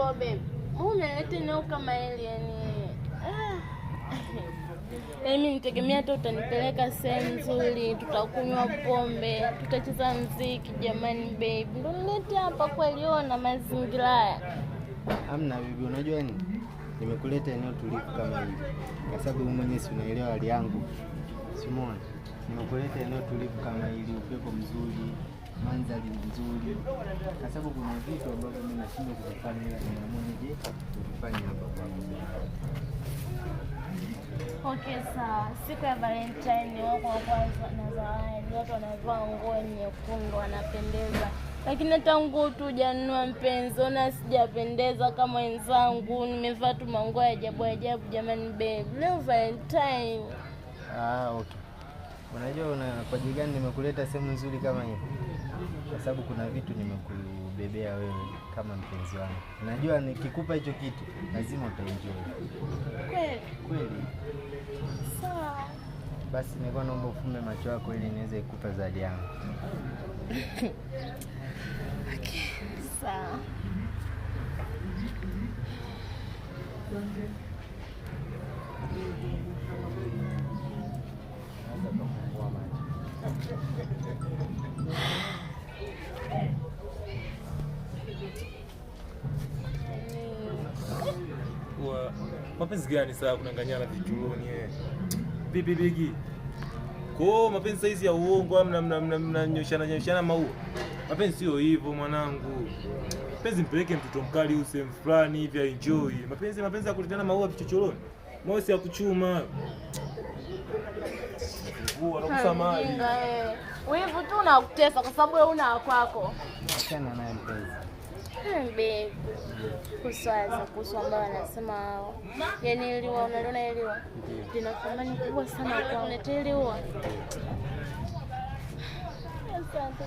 sawa babe. Unaleta eneo kama hili yani. Mimi nitegemea hata utanipeleka sehemu nzuri, tutakunywa pombe, tutacheza muziki jamani babe. Ndio nilete hapa kweli ona mazingira haya. Hamna bibi, unajua nini? Nimekuleta eneo tulivu kama hili. Kwa sababu wewe mwenyewe si unaelewa hali yangu. Simona, nimekuleta eneo tulivu kama hili, upepo mzuri, mandhari nzuri. Kwa sababu kuna vitu ambavyo mimi nashindwa kufanya ila nimeamua nije kufanya hapa kwangu. Okay, sawa. Siku ya Valentine wako wa kwanza na zawadi, watu wanavaa nguo nyekundu wanapendeza. Lakini hata nguo tu hujanunua mpenzi, ona sijapendeza kama wenzangu. Nimevaa tu manguo ya ajabu ajabu jamani babe. Leo Valentine. Okay. Unajua kwa ajili gani nimekuleta sehemu nzuri kama hii? Kwa sababu kuna vitu nimekubebea wewe kama mpenzi wangu. Najua nikikupa hicho kitu lazima utaenjoy. Kweli. Sawa. Basi nilikuwa naomba ufume macho yako ili niweze kukupa zawadi yangu. Okay, sawa. Mapenzi gani sasa kunanganyana vichuloni Bibi bigi. Kwa mapenzi saizi ya uongo mnanyoshana maua. Mapenzi sio hivyo mwanangu. Mapenzi mpeleke mtoto mkali usem fulani hivi enjoy. Mapenzi ya kuletana maua vichochoroni. Mosi ya kuchuma. Anakusamali. Wewe tu unakutesa kwa sababu wewe una kwako. Achana naye mpenzi. Babe. Kuswa ambao wanasema hao. Yaani iliwa unaliona iliwa. Lina thamani kubwa sana kwa unateliwa. Asante.